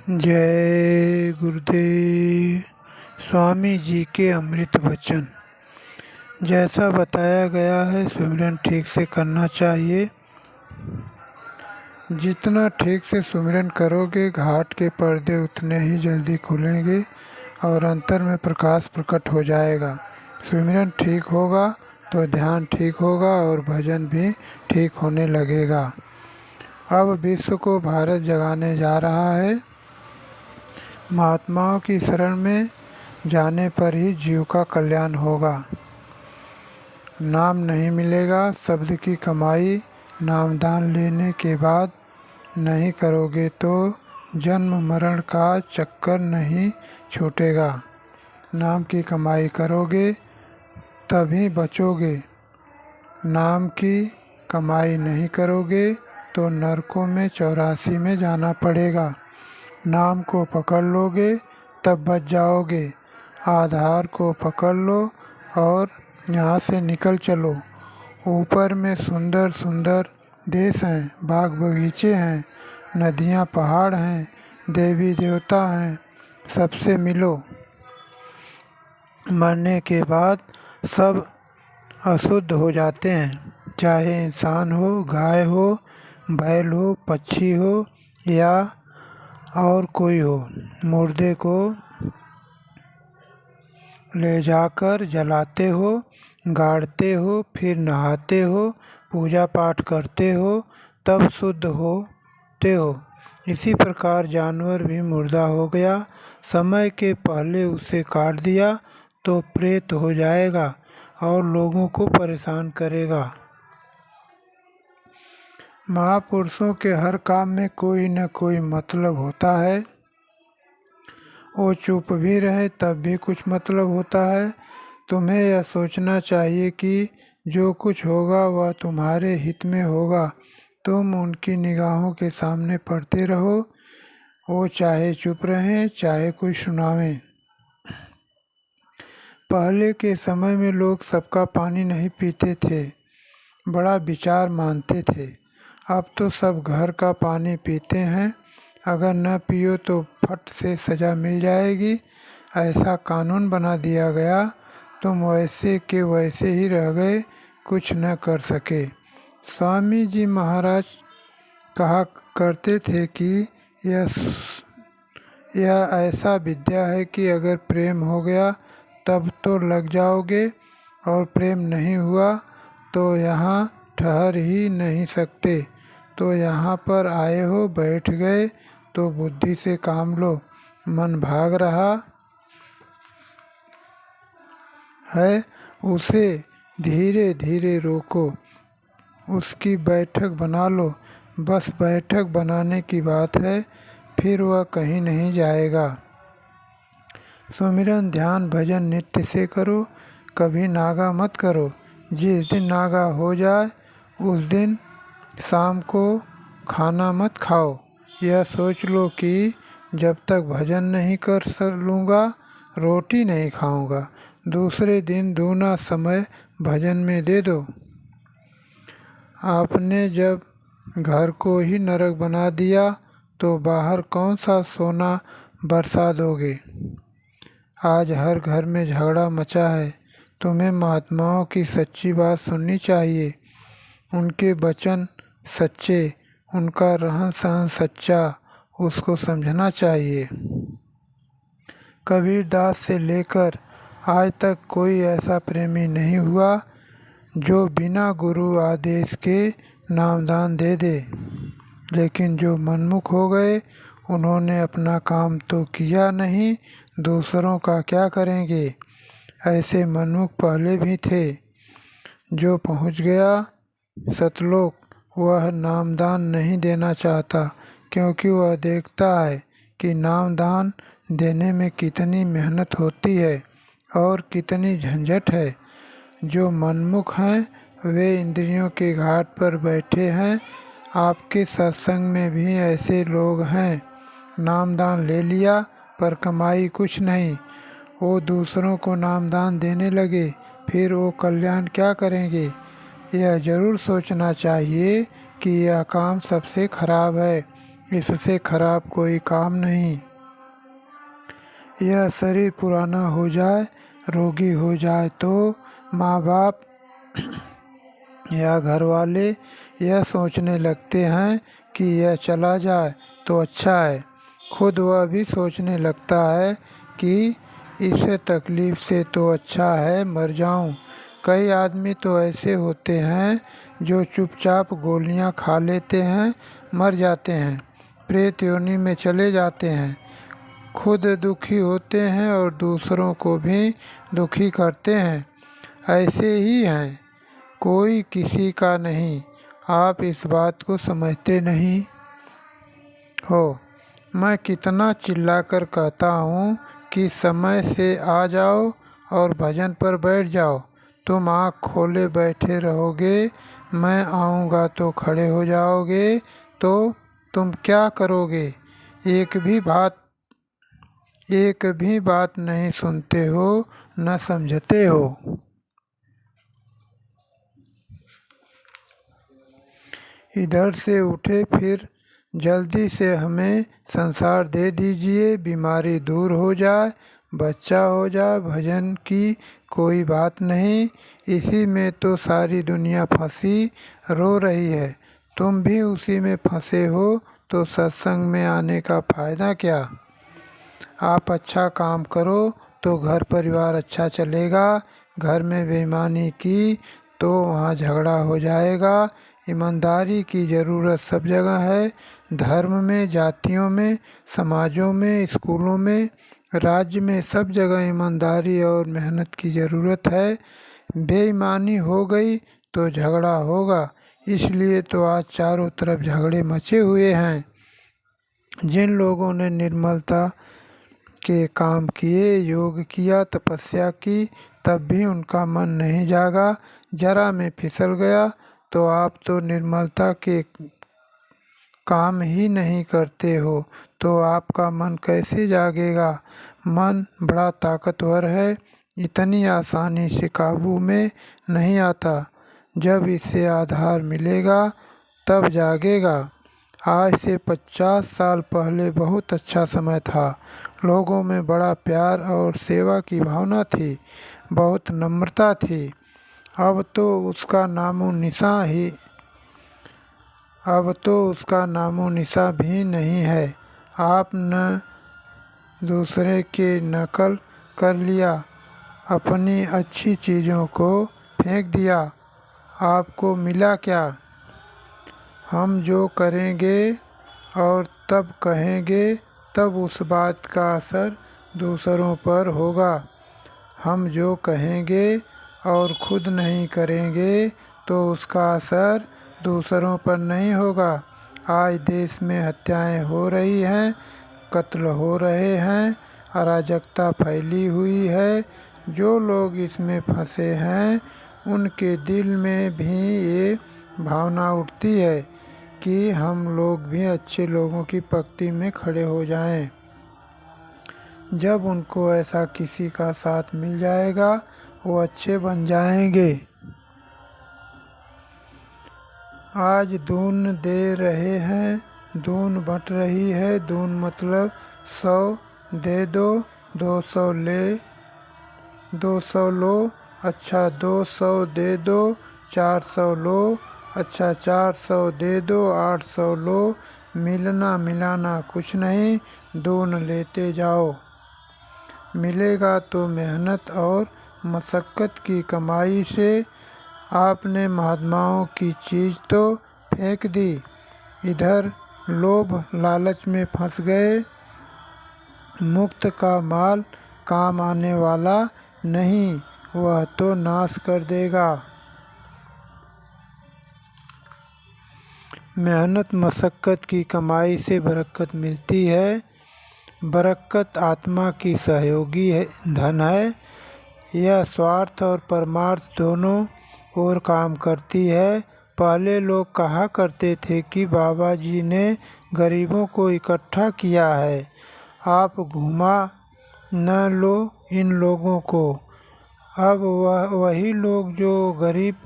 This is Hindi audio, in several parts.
जय गुरुदेव। स्वामी जी के अमृत वचन। जैसा बताया गया है सुमिरन ठीक से करना चाहिए। जितना ठीक से सुमिरन करोगे घाट के पर्दे उतने ही जल्दी खुलेंगे और अंतर में प्रकाश प्रकट हो जाएगा। सुमिरन ठीक होगा तो ध्यान ठीक होगा और भजन भी ठीक होने लगेगा। अब विश्व को भारत जगाने जा रहा है। महात्माओं की शरण में जाने पर ही जीव का कल्याण होगा। नाम नहीं मिलेगा, शब्द की कमाई नामदान लेने के बाद नहीं करोगे तो जन्म मरण का चक्कर नहीं छूटेगा। नाम की कमाई करोगे तभी बचोगे। नाम की कमाई नहीं करोगे तो नरकों में 84 में जाना पड़ेगा। नाम को पकड़ लोगे तब बच जाओगे। आधार को पकड़ लो और यहाँ से निकल चलो। ऊपर में सुंदर सुंदर देश हैं, बाग बगीचे हैं, नदियाँ पहाड़ हैं, देवी देवता हैं, सबसे मिलो। मरने के बाद सब अशुद्ध हो जाते हैं, चाहे इंसान हो, गाय हो, बैल हो, पक्षी हो या और कोई हो। मुर्दे को ले जाकर जलाते हो, गाड़ते हो, फिर नहाते हो, पूजा पाठ करते हो, तब शुद्ध होते हो। इसी प्रकार जानवर भी मुर्दा हो गया, समय के पहले उसे काट दिया तो प्रेत हो जाएगा और लोगों को परेशान करेगा। महापुरुषों के हर काम में कोई न कोई मतलब होता है। वो चुप भी रहे तब भी कुछ मतलब होता है। तुम्हें यह सोचना चाहिए कि जो कुछ होगा वह तुम्हारे हित में होगा। तुम उनकी निगाहों के सामने पढ़ते रहो, वो चाहे चुप रहें चाहे कोई सुनावे। पहले के समय में लोग सबका पानी नहीं पीते थे, बड़ा विचार मानते थे। अब तो सब घर का पानी पीते हैं, अगर न पियो तो फट से सज़ा मिल जाएगी, ऐसा कानून बना दिया गया। तुम वैसे के वैसे ही रह गए, कुछ न कर सके। स्वामी जी महाराज कहा करते थे कि यह ऐसा विद्या है कि अगर प्रेम हो गया तब तो लग जाओगे और प्रेम नहीं हुआ तो यहाँ ठहर ही नहीं सकते। तो यहाँ पर आए हो, बैठ गए तो बुद्धि से काम लो। मन भाग रहा है उसे धीरे धीरे रोको, उसकी बैठक बना लो। बस बैठक बनाने की बात है, फिर वह कहीं नहीं जाएगा। सुमिरन ध्यान भजन नित्य से करो, कभी नागा मत करो। जिस दिन नागा हो जाए उस दिन शाम को खाना मत खाओ। यह सोच लो कि जब तक भजन नहीं कर लूँगा रोटी नहीं खाऊंगा। दूसरे दिन दूना समय भजन में दे दो। आपने जब घर को ही नरक बना दिया तो बाहर कौन सा सोना बरसा दोगे। आज हर घर में झगड़ा मचा है। तुम्हें महात्माओं की सच्ची बात सुननी चाहिए, उनके वचन सच्चे, उनका रहन सहन सच्चा, उसको समझना चाहिए। कबीरदास से लेकर आज तक कोई ऐसा प्रेमी नहीं हुआ जो बिना गुरु आदेश के नामदान दे दे। लेकिन जो मनमुख हो गए उन्होंने अपना काम तो किया नहीं, दूसरों का क्या करेंगे। ऐसे मनमुख पहले भी थे। जो पहुंच गया सतलोक वह नामदान नहीं देना चाहता, क्योंकि वह देखता है कि नामदान देने में कितनी मेहनत होती है और कितनी झंझट है। जो मनमुख हैं वे इंद्रियों के घाट पर बैठे हैं। आपके सत्संग में भी ऐसे लोग हैं। नामदान ले लिया पर कमाई कुछ नहीं। वो दूसरों को नामदान देने लगे, फिर वो कल्याण क्या करेंगे। यह ज़रूर सोचना चाहिए कि यह काम सबसे खराब है। इससे खराब कोई काम नहीं। यह शरीर पुराना हो जाए, रोगी हो जाए तो माँ बाप या घर वाले यह सोचने लगते हैं कि यह चला जाए तो अच्छा है। खुद वह भी सोचने लगता है कि इसे तकलीफ़ से तो अच्छा है मर जाऊं। कई आदमी तो ऐसे होते हैं जो चुपचाप गोलियां खा लेते हैं, मर जाते हैं, प्रेत योनि में चले जाते हैं, खुद दुखी होते हैं और दूसरों को भी दुखी करते हैं। ऐसे ही हैं, कोई किसी का नहीं। आप इस बात को समझते नहीं हो। मैं कितना चिल्लाकर कहता हूँ कि समय से आ जाओ और भजन पर बैठ जाओ। तुम आँख खोले बैठे रहोगे, मैं आऊँगा तो खड़े हो जाओगे, तो तुम क्या करोगे? एक भी बात नहीं सुनते हो, न समझते हो। इधर से उठे, फिर जल्दी से हमें संसार दे दीजिए, बीमारी दूर हो जाए, बच्चा हो जाए, भजन की कोई बात नहीं। इसी में तो सारी दुनिया फंसी रो रही है। तुम भी उसी में फंसे हो तो सत्संग में आने का फ़ायदा क्या? आप अच्छा काम करो तो घर परिवार अच्छा चलेगा। घर में बेईमानी की तो वहाँ झगड़ा हो जाएगा। ईमानदारी की ज़रूरत सब जगह है, धर्म में, जातियों में, समाजों में, स्कूलों में, राज्य में, सब जगह ईमानदारी और मेहनत की ज़रूरत है। बेईमानी हो गई तो झगड़ा होगा। इसलिए तो आज चारों तरफ झगड़े मचे हुए हैं। जिन लोगों ने निर्मलता के काम किए, योग किया, तपस्या की, तब भी उनका मन नहीं जागा, जरा में फिसल गया। तो आप तो निर्मलता के काम ही नहीं करते हो तो आपका मन कैसे जागेगा? मन बड़ा ताकतवर है, इतनी आसानी से काबू में नहीं आता। जब इसे आधार मिलेगा तब जागेगा। आज से 50 साल पहले बहुत अच्छा समय था। लोगों में बड़ा प्यार और सेवा की भावना थी, बहुत नम्रता थी। अब तो उसका नामो निशा भी नहीं है। आप न दूसरे के नकल कर लिया, अपनी अच्छी चीज़ों को फेंक दिया। आपको मिला क्या? हम जो करेंगे और तब कहेंगे, तब उस बात का असर दूसरों पर होगा। हम जो कहेंगे और खुद नहीं करेंगे तो उसका असर दूसरों पर नहीं होगा। आज देश में हत्याएं हो रही हैं, कत्ल हो रहे हैं, अराजकता फैली हुई है। जो लोग इसमें फंसे हैं उनके दिल में भी ये भावना उठती है कि हम लोग भी अच्छे लोगों की पंक्ति में खड़े हो जाएं। जब उनको ऐसा किसी का साथ मिल जाएगा वो अच्छे बन जाएंगे। आज दून दे रहे हैं, दून बंट रही है। दून मतलब 100 दे दो, 200 लो, अच्छा 200 दे दो, 400 लो, अच्छा 400 दे दो, 800 लो। मिलना मिलाना कुछ नहीं, दून लेते जाओ। मिलेगा तो मेहनत और मशक्क़त की कमाई से। आपने महात्माओं की चीज़ तो फेंक दी, इधर लोभ लालच में फंस गए। मुक्त का माल काम आने वाला नहीं, वह तो नाश कर देगा। मेहनत मशक्क़त की कमाई से बरकत मिलती है। बरकत आत्मा की सहयोगी धन है। यह स्वार्थ और परमार्थ दोनों ओर काम करती है। पहले लोग कहा करते थे कि बाबा जी ने गरीबों को इकट्ठा किया है। आप घुमा न लो इन लोगों को। अब वही लोग जो गरीब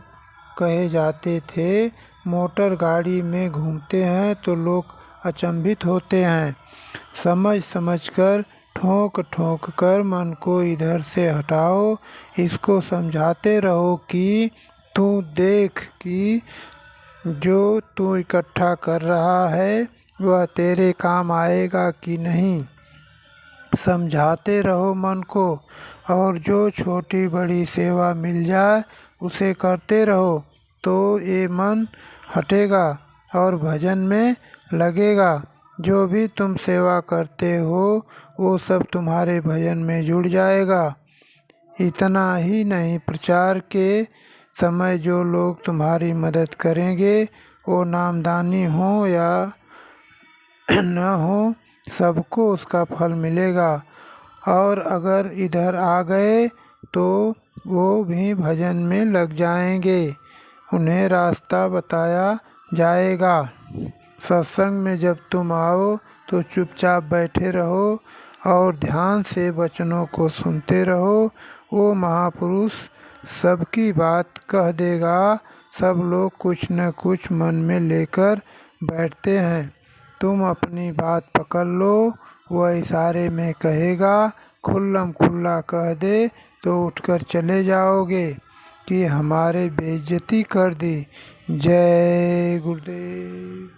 कहे जाते थे मोटर गाड़ी में घूमते हैं तो लोग अचंभित होते हैं। समझ समझकर ठोक ठोक कर मन को इधर से हटाओ। इसको समझाते रहो कि तू देख कि जो तू इकट्ठा कर रहा है वह तेरे काम आएगा कि नहीं। समझाते रहो मन को, और जो छोटी बड़ी सेवा मिल जाए उसे करते रहो, तो ये मन हटेगा और भजन में लगेगा। जो भी तुम सेवा करते हो वो सब तुम्हारे भजन में जुड़ जाएगा। इतना ही नहीं, प्रचार के समय जो लोग तुम्हारी मदद करेंगे वो नामदानी हो या न हो, सबको उसका फल मिलेगा। और अगर इधर आ गए तो वो भी भजन में लग जाएंगे, उन्हें रास्ता बताया जाएगा। सत्संग में जब तुम आओ तो चुपचाप बैठे रहो और ध्यान से वचनों को सुनते रहो। वो महापुरुष सबकी बात कह देगा। सब लोग कुछ न कुछ मन में लेकर बैठते हैं। तुम अपनी बात पकड़ लो, वह इशारे में कहेगा, खुल्लम खुल्ला कह दे तो उठकर चले जाओगे कि हमारे बेइज्जती कर दी। जय गुरुदेव।